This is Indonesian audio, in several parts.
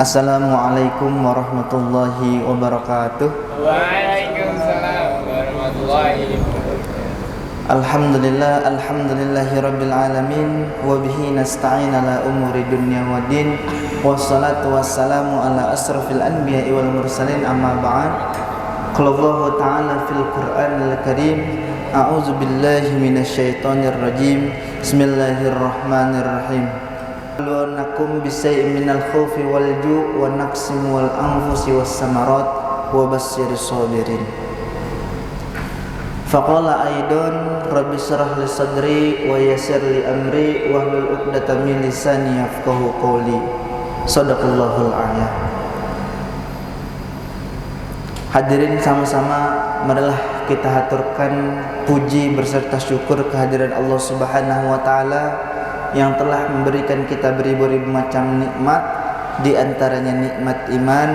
Assalamualaikum warahmatullahi wabarakatuh. Waalaikumsalam warahmatullahi wabarakatuh. Alhamdulillahi rabbil alamin. Wa bihi nasta'in ala umuri dunya waddin. Wassalatu wassalamu ala asrafil anbiya'i wal mursalin, amma ba'd. Qala Allah ta'ala fil Qur'anil Karim, a'udzu billahi minasyaitonir rajim. Bismillahirrahmanirrahim. Nakum bisay'in minal khawfi wal ju' wa naqsim wal anfusi was samarat wa basyyiris sabirin. Faqala aidan rabbi shrah li sadri wa yassir li amri wahlul 'uqdatam min lisani yafqahu qawli. Shadaqallahul a'la. Hadirin sama-sama, marilah kita haturkan puji berserta syukur kehadiran Allah Subhanahu wa taala yang telah memberikan kita beribu-ribu macam nikmat, di antaranya nikmat iman,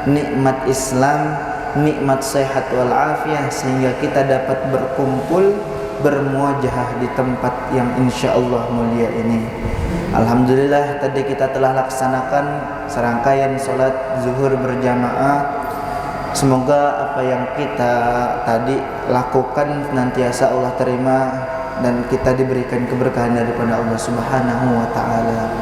nikmat Islam, nikmat sehat wal afiah, sehingga kita dapat berkumpul bermuajahah di tempat yang insyaallah mulia ini. Alhamdulillah, tadi kita telah laksanakan serangkaian salat zuhur berjamaah. Semoga apa yang kita tadi lakukan senantiasa Allah terima dan kita diberikan keberkahan daripada Allah Subhanahu wa taala.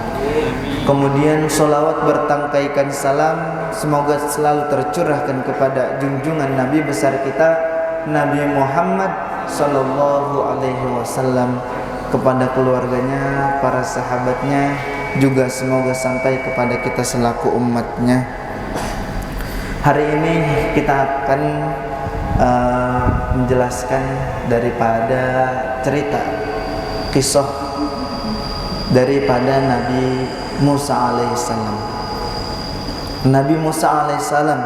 Kemudian sholawat bertangkaikan salam semoga selalu tercurahkan kepada junjungan Nabi besar kita Nabi Muhammad sallallahu alaihi wasallam, kepada keluarganya, para sahabatnya, juga semoga sampai kepada kita selaku umatnya. Hari ini kita akan menjelaskan daripada cerita kisah daripada Nabi Musa alaihissalam. Nabi Musa alaihissalam,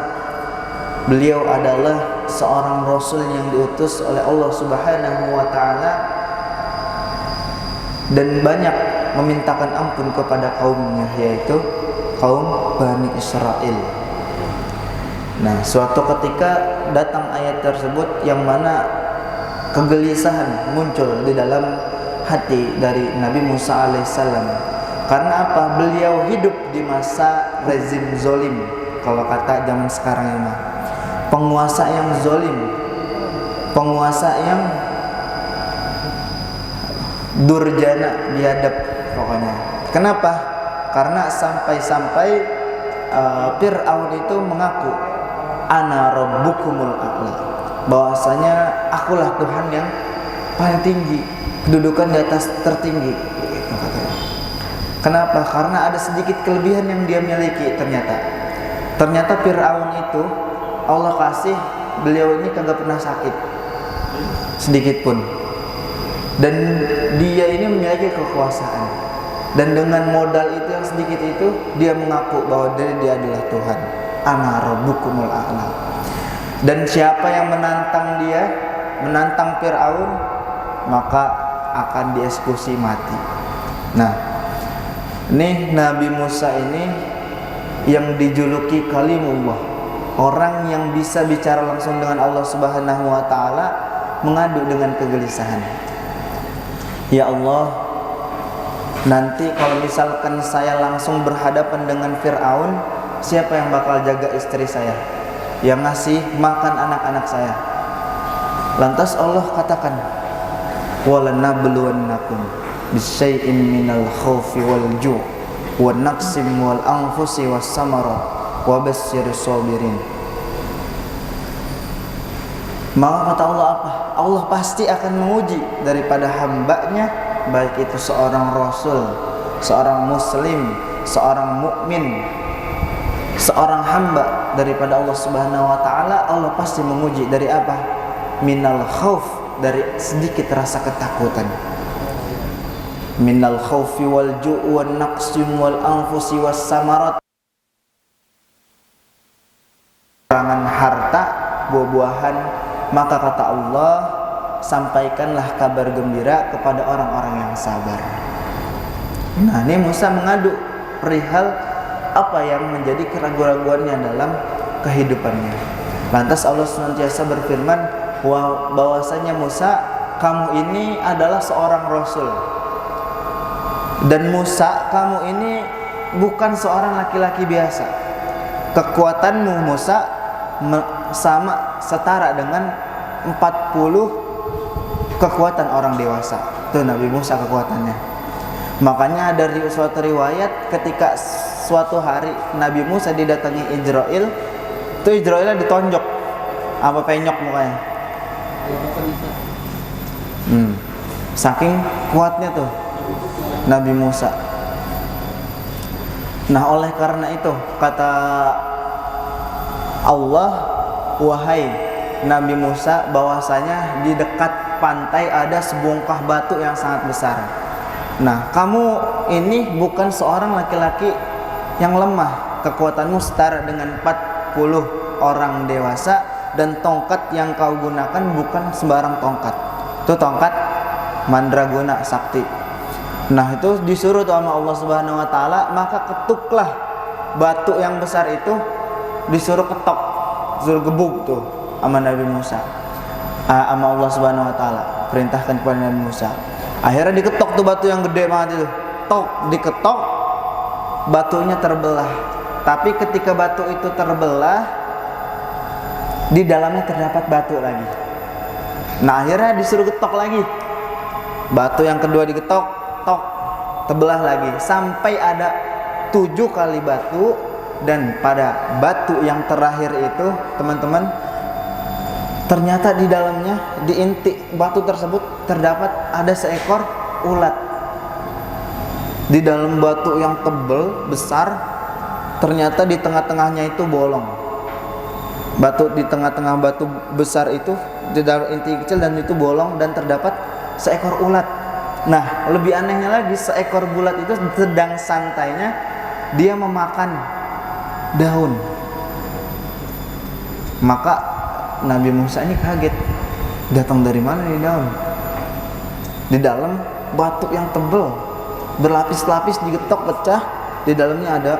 beliau adalah seorang rasul yang diutus oleh Allah Subhanahu wa taala dan banyak memintakan ampun kepada kaumnya, yaitu kaum Bani Israel. Nah, suatu ketika datang ayat tersebut yang mana kegelisahan muncul di dalam hati dari Nabi Musa alaihissalam. Karena apa? Beliau hidup di masa rezim zolim, kalau kata zaman sekarang ini, penguasa yang zolim, penguasa yang durjana, biadab pokoknya. Kenapa? Karena sampai-sampai Fir'aun itu mengaku ana rabbukumul a'la, bahwasanya akulah Tuhan yang paling tinggi, kedudukan di atas tertinggi, gitu katanya. Kenapa? Karena ada sedikit kelebihan yang dia miliki. Ternyata Fir'aun itu Allah kasih beliau ini kagak pernah sakit sedikit pun, dan dia ini memiliki kekuasaan, dan dengan modal itu yang sedikit itu dia mengaku bahwa dia adalah Tuhan. Ana rabbukumul a'la. Dan siapa yang menantang dia, menantang Fir'aun, maka akan dieksekusi mati. Nah, ini Nabi Musa ini yang dijuluki Kalimullah, orang yang bisa bicara langsung dengan Allah Subhanahu wa taala, mengadu dengan kegelisahan. Ya Allah, nanti kalau misalkan saya langsung berhadapan dengan Fir'aun, siapa yang bakal jaga istri saya, yang ngasih makan anak-anak saya? Lantas Allah katakan, walanabluwannakum bisyai'in minal khawfi wal ju' wa naqsim wal anfusi was samarat wa basyyiris sabirin. Maka kata Allah apa? Allah pasti akan menguji daripada hambanya, baik itu seorang rasul, seorang muslim, seorang mukmin, seorang hamba daripada Allah Subhanahu wa taala. Allah pasti menguji dari apa? Minal khauf, dari sedikit rasa ketakutan. Minal khaufi wal ju' wan naqsim wal anfusi was samarat, kurangan harta, buah-buahan. Maka kata Allah, sampaikanlah kabar gembira kepada orang-orang yang sabar. Nah, ini Musa mengadu perihal apa yang menjadi keraguan-raguannya dalam kehidupannya. Lantas Allah senantiasa berfirman bahwasanya Musa, kamu ini adalah seorang rasul, dan Musa, kamu ini bukan seorang laki-laki biasa. Kekuatanmu Musa sama setara dengan 40 kekuatan orang dewasa. Itu Nabi Musa kekuatannya. Makanya dari suatu riwayat ketika suatu hari Nabi Musa didatangi Israil, itu Israilnya ditonjok apa penyok mukanya. Saking kuatnya tuh Nabi Musa. Nah, oleh karena itu kata Allah, wahai Nabi Musa, bahwasanya di dekat pantai ada sebongkah batu yang sangat besar. Nah, kamu ini bukan seorang laki-laki yang lemah. Kekuatanmu setara dengan 40 orang dewasa, dan tongkat yang kau gunakan bukan sembarang tongkat. Itu tongkat mandraguna sakti. Nah, itu disuruh tuh sama Allah Subhanahu wa taala, maka ketuklah batu yang besar itu, disuruh ketok, disuruh gebuk tuh sama Nabi Musa. Sama Allah Subhanahu wa taala perintahkan kepada Nabi Musa. Akhirnya diketok tuh batu yang gede banget itu. Tok, diketok, batunya terbelah. Tapi ketika batu itu terbelah, di dalamnya terdapat batu lagi. Nah, akhirnya disuruh ketok lagi. Batu yang kedua diketok, tok, terbelah lagi sampai ada 7 kali batu. Dan pada batu yang terakhir itu, teman-teman, ternyata di dalamnya, di inti batu tersebut terdapat ada seekor ulat. Di dalam batu yang tebal besar, ternyata di tengah-tengahnya itu bolong. Batu di tengah-tengah batu besar itu, di dalam inti kecil dan itu bolong, dan terdapat seekor ulat. Nah, lebih anehnya lagi, seekor ulat itu sedang santainya dia memakan daun. Maka Nabi Musa ini kaget, datang dari mana ini daun? Di dalam batu yang tebal, berlapis-lapis, digetok pecah, di dalamnya ada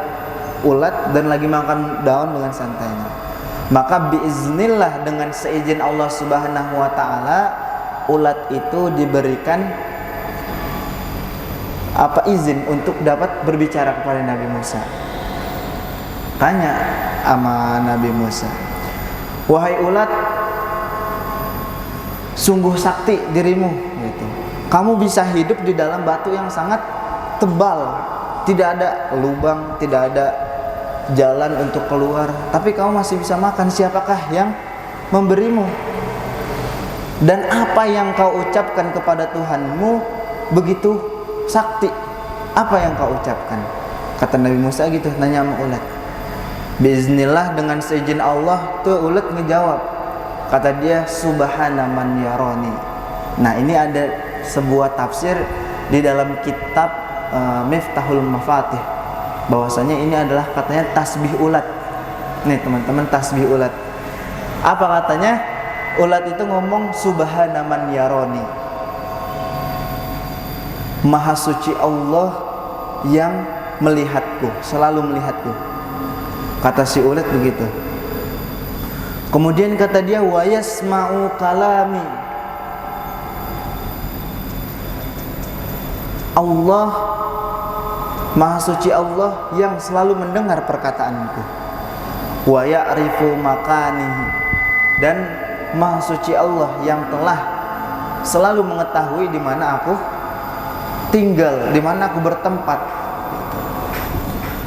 ulat dan lagi makan daun dengan santainya. Maka biiznillah, dengan seizin Allah Subhanahu wa taala, ulat itu diberikan izin untuk dapat berbicara kepada Nabi Musa. Tanya sama Nabi Musa, wahai ulat, sungguh sakti dirimu gitu. Kamu bisa hidup di dalam batu yang sangat tebal, tidak ada lubang, tidak ada jalan untuk keluar, tapi kamu masih bisa makan. Siapakah yang memberimu? Dan apa yang kau ucapkan kepada Tuhanmu begitu sakti? Apa yang kau ucapkan? Kata Nabi Musa gitu, nanya sama ulat. Biiznillah, dengan seizin Allah, tuh ulat ngejawab. Kata dia, subhana man yarani. Nah, ini ada sebuah tafsir di dalam kitab Miftahul Mafatih, bahwasanya ini adalah katanya tasbih ulat. Nih teman-teman, tasbih ulat. Apa katanya? Ulat itu ngomong subhana man yarani. Maha suci Allah yang melihatku, selalu melihatku. Kata si ulat begitu. Kemudian kata dia, wa yasma'u kalami. Allah, Maha suci Allah yang selalu mendengar perkataanku. Wa ya'rifu makanihi, dan Maha suci Allah yang telah selalu mengetahui di mana aku tinggal, di mana aku bertempat.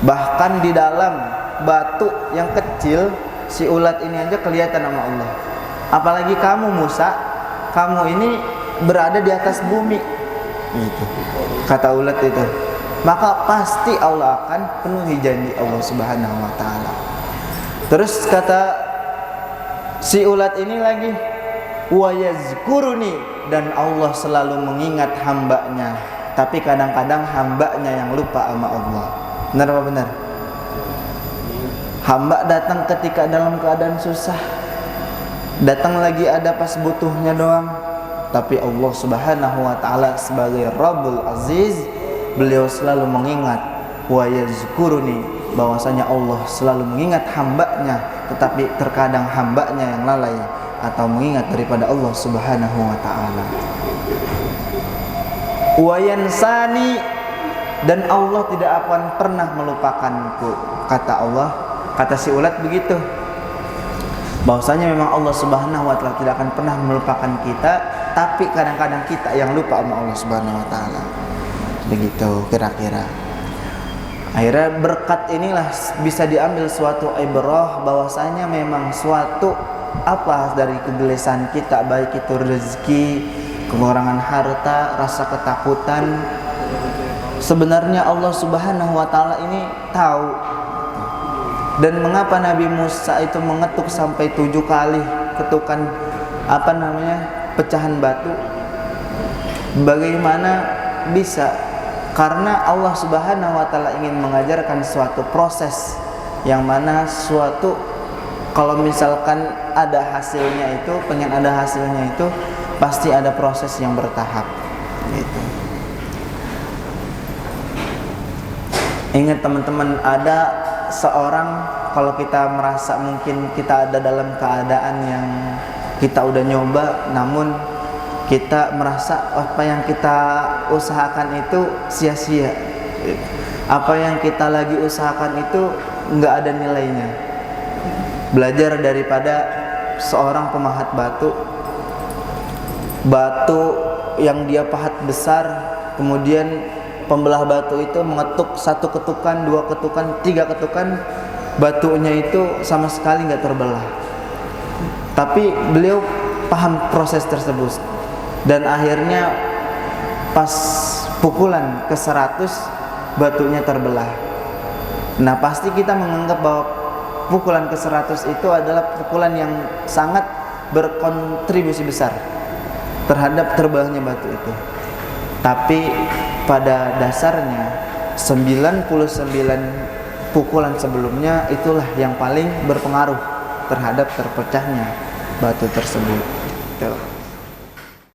Bahkan di dalam batu yang kecil, si ulat ini aja kelihatan sama Allah. Apalagi kamu Musa, kamu ini berada di atas bumi. Gitu. Kata ulat itu. Maka pasti Allah akan penuhi janji Allah Subhanahu wa taala. Terus kata si ulat ini lagi, wa yazkuruni, dan Allah selalu mengingat hambanya. Tapi kadang-kadang hambanya yang lupa sama Allah. Benar apa benar? Hamba datang ketika dalam keadaan susah, datang lagi ada pas butuhnya doang. Tapi Allah Subhanahu wa taala sebagai Rabbul Aziz, beliau selalu mengingat. Wa yazkuruni, bahwasanya Allah selalu mengingat hambanya, tetapi terkadang hambanya yang lalai atau mengingat daripada Allah Subhanahu wa taala. Wa yansani, dan Allah tidak akan pernah melupakanku. Kata Allah, kata si ulat begitu. Bahwasanya memang Allah Subhanahu wa taala tidak akan pernah melupakan kita, tapi kadang-kadang kita yang lupa sama Allah Subhanahu wa taala. Begitu kira-kira. Akhirnya berkat inilah bisa diambil suatu ibrah bahwasanya memang suatu apa dari kegelisahan kita, baik itu rezeki, kekurangan harta, rasa ketakutan, sebenarnya Allah Subhanahu wa taala ini tahu. Dan mengapa Nabi Musa itu mengetuk sampai 7 kali ketukan pecahan batu? Bagaimana bisa? Karena Allah Subhanahu wa taala ingin mengajarkan suatu proses yang mana suatu kalau misalkan ada hasilnya itu, pengen ada hasilnya itu pasti ada proses yang bertahap gitu. Ingat teman-teman, ada seorang, kalau kita merasa mungkin kita ada dalam keadaan yang kita udah nyoba, namun kita merasa apa yang kita usahakan itu sia-sia, apa yang kita lagi usahakan itu nggak ada nilainya. Belajar daripada seorang pemahat batu yang dia pahat besar, kemudian pembelah batu itu mengetuk 1 ketukan, 2 ketukan, 3 ketukan, batunya itu sama sekali nggak terbelah. Tapi beliau paham proses tersebut, dan akhirnya pas pukulan ke 100 batunya terbelah. Nah pasti kita menganggap bahwa pukulan ke 100 itu adalah pukulan yang sangat berkontribusi besar terhadap terbelahnya batu itu. Tapi pada dasarnya 99 pukulan sebelumnya itulah yang paling berpengaruh terhadap terpecahnya batu tersebut. Tuh.